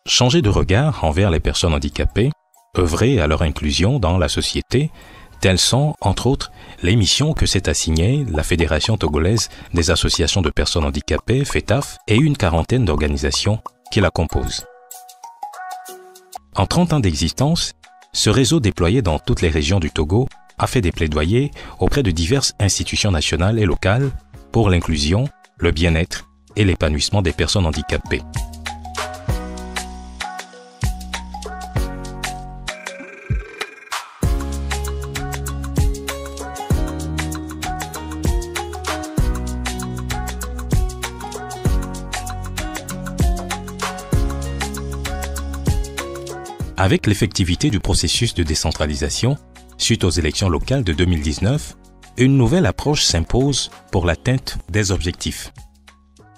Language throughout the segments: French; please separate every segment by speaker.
Speaker 1: Changer de regard envers les personnes handicapées, œuvrer à leur inclusion dans la société, telles sont, entre autres, les missions que s'est assignée la Fédération togolaise des associations de personnes handicapées, FETAF, et une quarantaine d'organisations qui la composent. En 30 ans d'existence, ce réseau déployé dans toutes les régions du Togo a fait des plaidoyers auprès de diverses institutions nationales et locales pour l'inclusion, le bien-être et l'épanouissement des personnes handicapées. Avec l'effectivité du processus de décentralisation, suite aux élections locales de 2019, une nouvelle approche s'impose pour l'atteinte des objectifs.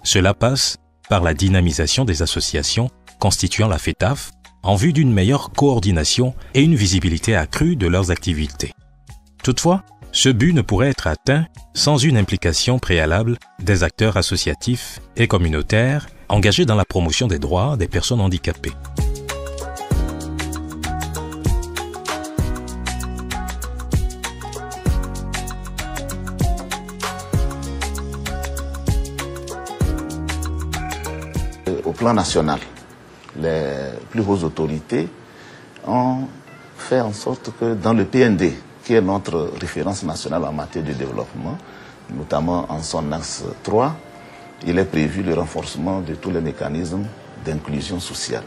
Speaker 1: Cela passe par la dynamisation des associations constituant la FETAF en vue d'une meilleure coordination et une visibilité accrue de leurs activités. Toutefois, ce but ne pourrait être atteint sans une implication préalable des acteurs associatifs et communautaires engagés dans la promotion des droits des personnes handicapées.
Speaker 2: Au plan national, les plus hautes autorités ont fait en sorte que dans le PND, qui est notre référence nationale en matière de développement, notamment en son axe 3, il est prévu le renforcement de tous les mécanismes d'inclusion sociale.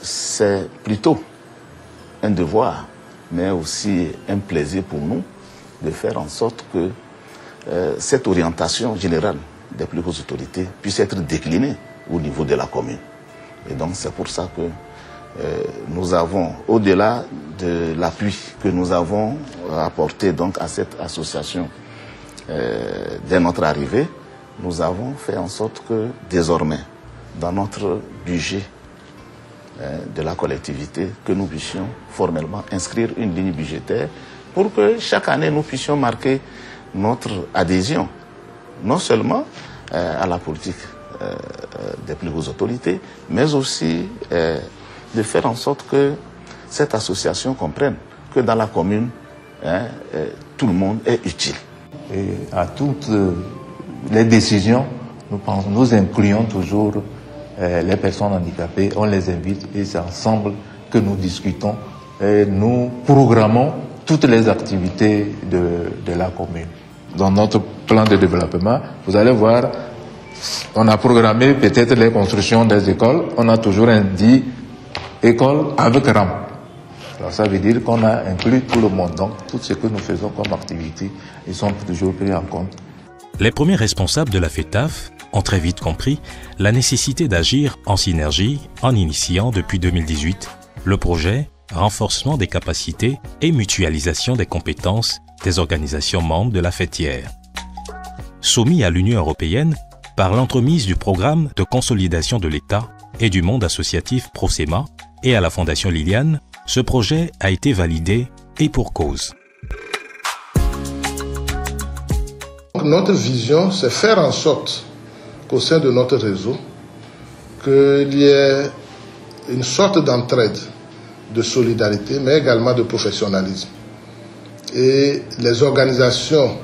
Speaker 2: C'est plutôt un devoir, mais aussi un plaisir pour nous de faire en sorte que cette orientation générale des plus hautes autorités puisse être déclinée au niveau de la commune. Et donc c'est pour ça que nous avons, au-delà de l'appui que nous avons apporté donc à cette association dès notre arrivée, nous avons fait en sorte que désormais, dans notre budget de la collectivité, que nous puissions formellement inscrire une ligne budgétaire pour que chaque année nous puissions marquer notre adhésion, non seulement à la politique des plus hautes autorités, mais aussi de faire en sorte que cette association comprenne que dans la commune, tout le monde est utile.
Speaker 3: Et à toutes les décisions, nous incluons toujours les personnes handicapées, on les invite et c'est ensemble que nous discutons et nous programmons toutes les activités de la commune. Dans notre plan de développement, vous allez voir, on a programmé peut-être les constructions des écoles, on a toujours dit école avec rampe. Alors ça veut dire qu'on a inclus tout le monde. Donc tout ce que nous faisons comme activité, ils sont toujours pris en compte.
Speaker 1: Les premiers responsables de la FETAF ont très vite compris la nécessité d'agir en synergie en initiant depuis 2018 le projet renforcement des capacités et mutualisation des compétences des organisations membres de la fêtière. Soumis à l'Union européenne par l'entremise du programme de consolidation de l'État et du monde associatif Prosema et à la Fondation Liliane, ce projet a été validé et pour cause.
Speaker 4: Notre vision, c'est faire en sorte qu'au sein de notre réseau, qu'il y ait une sorte d'entraide, de solidarité, mais également de professionnalisme. Et les organisations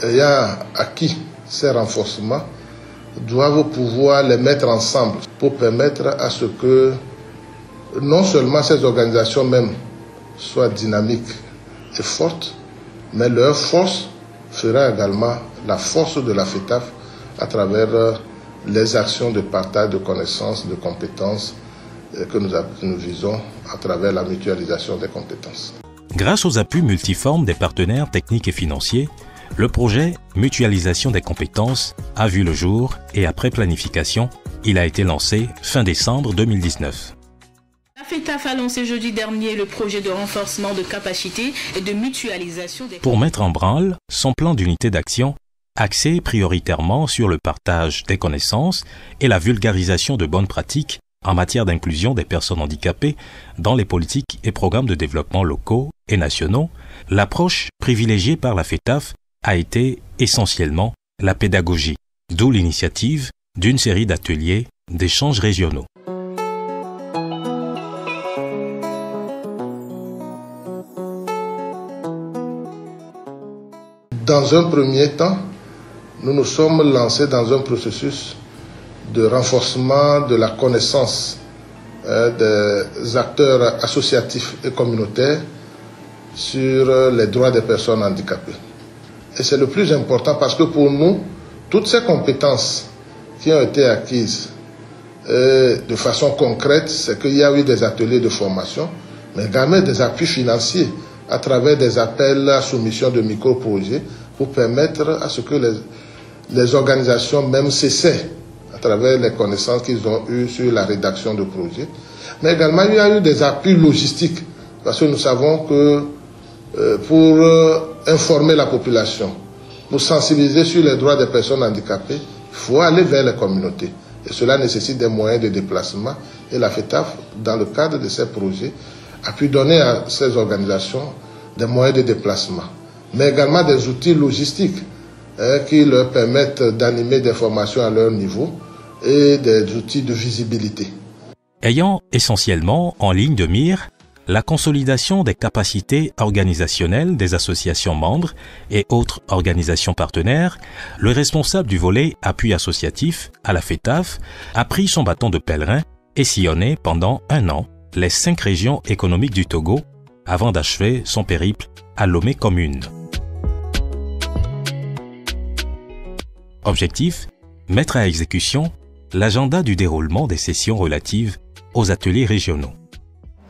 Speaker 4: ayant acquis ces renforcements doivent pouvoir les mettre ensemble pour permettre à ce que non seulement ces organisations même soient dynamiques et fortes, mais leur force fera également la force de la FETAF à travers les actions de partage de connaissances, de compétences que nous visons à travers la mutualisation des compétences.
Speaker 1: Grâce aux appuis multiformes des partenaires techniques et financiers, le projet Mutualisation des compétences a vu le jour et après planification, il a été lancé fin décembre 2019.
Speaker 5: La FETAF a lancé jeudi dernier le projet de renforcement de capacité et de mutualisation des...
Speaker 1: Pour mettre en branle son plan d'unité d'action, axé prioritairement sur le partage des connaissances et la vulgarisation de bonnes pratiques en matière d'inclusion des personnes handicapées dans les politiques et programmes de développement locaux et nationaux, l'approche privilégiée par la FETAF a été essentiellement la pédagogie, d'où l'initiative d'une série d'ateliers d'échanges régionaux.
Speaker 4: dans un premier temps, nous nous sommes lancés dans un processus de renforcement de la connaissance des acteurs associatifs et communautaires sur les droits des personnes handicapées. Et c'est le plus important parce que pour nous, toutes ces compétences qui ont été acquises de façon concrète, c'est qu'il y a eu des ateliers de formation, mais également des appuis financiers à travers des appels à soumission de micro-projets pour permettre à ce que les organisations même s'essaient à travers les connaissances qu'ils ont eues sur la rédaction de projets. Mais également, il y a eu des appuis logistiques parce que nous savons que pour informer la population, pour sensibiliser sur les droits des personnes handicapées, il faut aller vers les communautés. Et cela nécessite des moyens de déplacement. Et la FETAF, dans le cadre de ces projets, a pu donner à ces organisations des moyens de déplacement, mais également des outils logistiques qui leur permettent d'animer des formations à leur niveau et des outils de visibilité.
Speaker 1: Ayant essentiellement en ligne de mire la consolidation des capacités organisationnelles des associations membres et autres organisations partenaires, le responsable du volet appui associatif à la FETAF a pris son bâton de pèlerin et sillonné pendant 1 an les 5 régions économiques du Togo avant d'achever son périple à Lomé commune. Objectif, mettre à exécution l'agenda du déroulement des sessions relatives aux ateliers régionaux.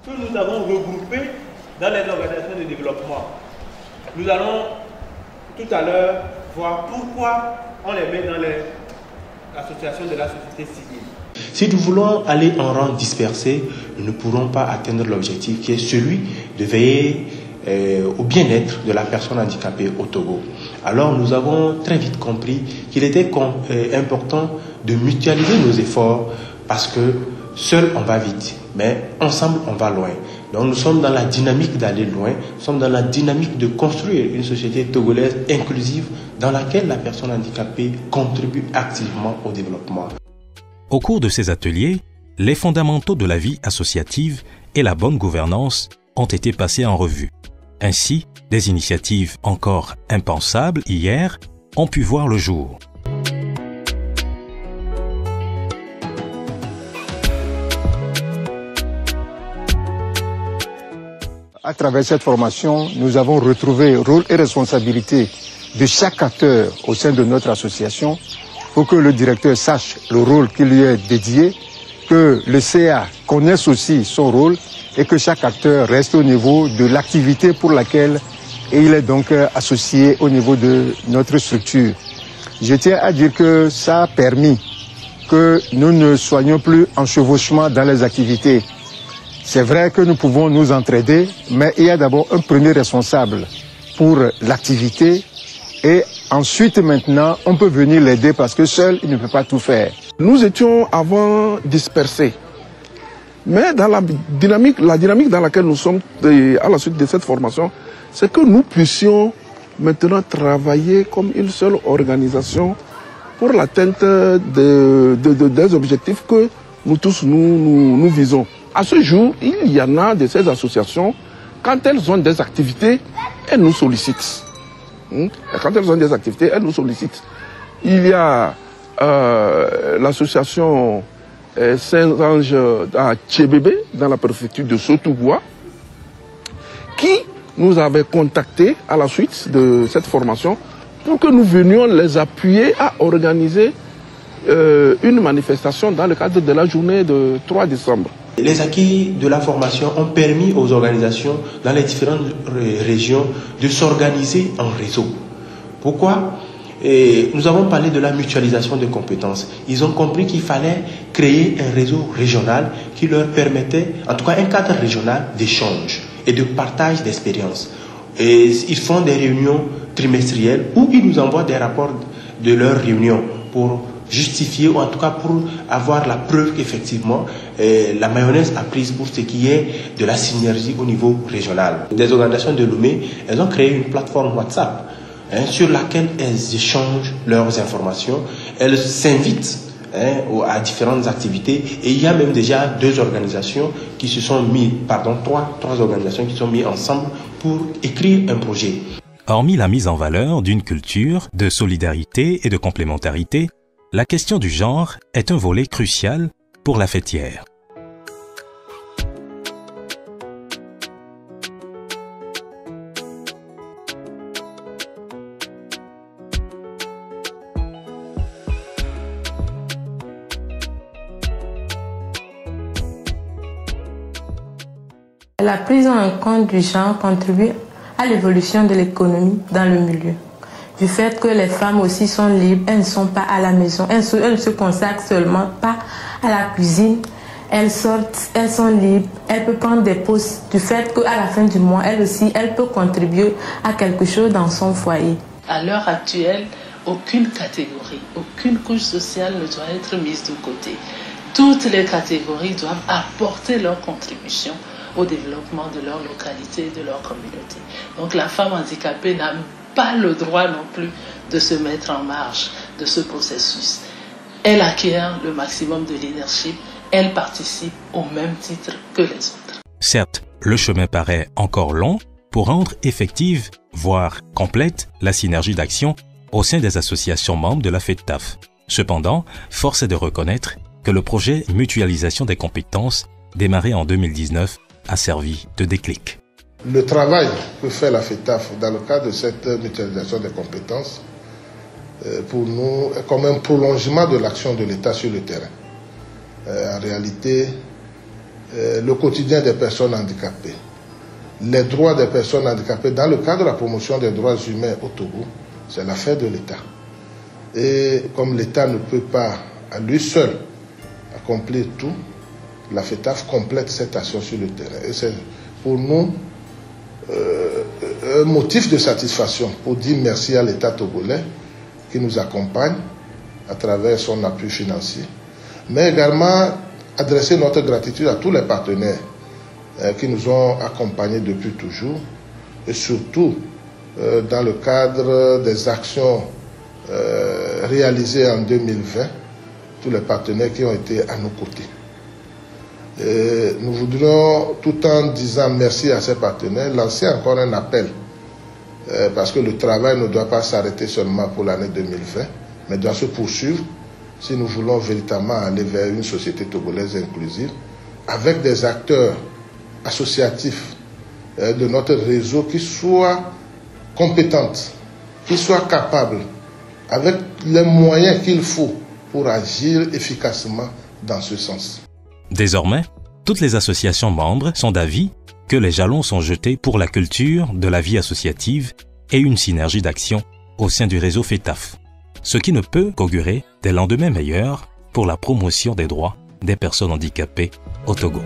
Speaker 6: Que nous avons regroupé dans les organisations de développement. Nous allons tout à l'heure voir pourquoi on les met dans les associations de la société civile.
Speaker 7: Si nous voulons aller en rang dispersé, nous ne pourrons pas atteindre l'objectif qui est celui de veiller au bien-être de la personne handicapée au Togo. Alors nous avons très vite compris qu'il était important de mutualiser nos efforts parce que seul on va vite, mais ensemble on va loin. Donc nous sommes dans la dynamique d'aller loin, nous sommes dans la dynamique de construire une société togolaise inclusive dans laquelle la personne handicapée contribue activement au développement.
Speaker 1: Au cours de ces ateliers, les fondamentaux de la vie associative et la bonne gouvernance ont été passés en revue. Ainsi, des initiatives encore impensables hier ont pu voir le jour.
Speaker 8: À travers cette formation, nous avons retrouvé rôle et responsabilité de chaque acteur au sein de notre association pour que le directeur sache le rôle qui lui est dédié, que le CA connaisse aussi son rôle et que chaque acteur reste au niveau de l'activité pour laquelle il est donc associé au niveau de notre structure. Je tiens à dire que ça a permis que nous ne soyons plus en chevauchement dans les activités. C'est vrai que nous pouvons nous entraider, mais il y a d'abord un premier responsable pour l'activité et ensuite maintenant on peut venir l'aider parce que seul il ne peut pas tout faire.
Speaker 9: Nous étions avant dispersés, mais dans la dynamique dans laquelle nous sommes à la suite de cette formation, c'est que nous puissions maintenant travailler comme une seule organisation pour l'atteinte des objectifs que nous tous nous visons. À ce jour, il y en a de ces associations, quand elles ont des activités, elles nous sollicitent. Quand elles ont des activités, elles nous sollicitent. Il y a l'association Saint-Ange à Tchébébé, dans la préfecture de Sotouboua, qui nous avait contactés à la suite de cette formation pour que nous venions les appuyer à organiser une manifestation dans le cadre de la journée de 3 décembre.
Speaker 7: Les acquis de la formation ont permis aux organisations dans les différentes régions de s'organiser en réseau. Pourquoi ? Nous avons parlé de la mutualisation de compétences. Ils ont compris qu'il fallait créer un réseau régional qui leur permettait, en tout cas un cadre régional d'échange et de partage d'expériences. Et ils font des réunions trimestrielles où ils nous envoient des rapports de leurs réunions pour justifier ou en tout cas pour avoir la preuve qu'effectivement la mayonnaise a prise pour ce qui est de la synergie au niveau régional. Des organisations de Lomé, elles ont créé une plateforme WhatsApp sur laquelle elles échangent leurs informations, elles s'invitent à différentes activités et il y a même déjà 2 organisations qui se sont mis, trois organisations qui se sont mises ensemble pour écrire un projet.
Speaker 1: Hormis la mise en valeur d'une culture de solidarité et de complémentarité, la question du genre est un volet crucial pour la fêtière.
Speaker 10: La prise en compte du genre contribue à l'évolution de l'économie dans le milieu. Du fait que les femmes aussi sont libres, elles ne sont pas à la maison, elles ne se consacrent seulement pas à la cuisine, elles sortent, elles sont libres, elles peuvent prendre des postes. Du fait qu'à la fin du mois, elles aussi, elles peuvent contribuer à quelque chose dans son foyer.
Speaker 11: À l'heure actuelle, aucune catégorie, aucune couche sociale ne doit être mise de côté. Toutes les catégories doivent apporter leur contribution au développement de leur localité, de leur communauté. Donc la femme handicapée n'a pas le droit non plus de se mettre en marge de ce processus. Elle acquiert le maximum de leadership, elle participe au même titre que les autres.
Speaker 1: Certes, le chemin paraît encore long pour rendre effective, voire complète, la synergie d'action au sein des associations membres de la FEDTAF. Cependant, force est de reconnaître que le projet Mutualisation des compétences, démarré en 2019, a servi de déclic.
Speaker 4: Le travail que fait la FEDTAF dans le cadre de cette mutualisation des compétences, pour nous, est comme un prolongement de l'action de l'État sur le terrain. En réalité, le quotidien des personnes handicapées, les droits des personnes handicapées dans le cadre de la promotion des droits humains au Togo, c'est l'affaire de l'État. Et comme l'État ne peut pas à lui seul accomplir tout, la FEDTAF complète cette action sur le terrain. Et c'est pour nous un motif de satisfaction pour dire merci à l'État togolais qui nous accompagne à travers son appui financier, mais également adresser notre gratitude à tous les partenaires qui nous ont accompagnés depuis toujours et surtout dans le cadre des actions réalisées en 2020, tous les partenaires qui ont été à nos côtés. Nous voudrions, tout en disant merci à ces partenaires, lancer encore un appel parce que le travail ne doit pas s'arrêter seulement pour l'année 2020, mais doit se poursuivre si nous voulons véritablement aller vers une société togolaise inclusive avec des acteurs associatifs de notre réseau qui soient compétentes, qui soient capables, avec les moyens qu'il faut pour agir efficacement dans ce sens.
Speaker 1: Désormais, toutes les associations membres sont d'avis que les jalons sont jetés pour la culture de la vie associative et une synergie d'action au sein du réseau FEDTAF, ce qui ne peut qu'augurer des lendemains meilleurs pour la promotion des droits des personnes handicapées au Togo.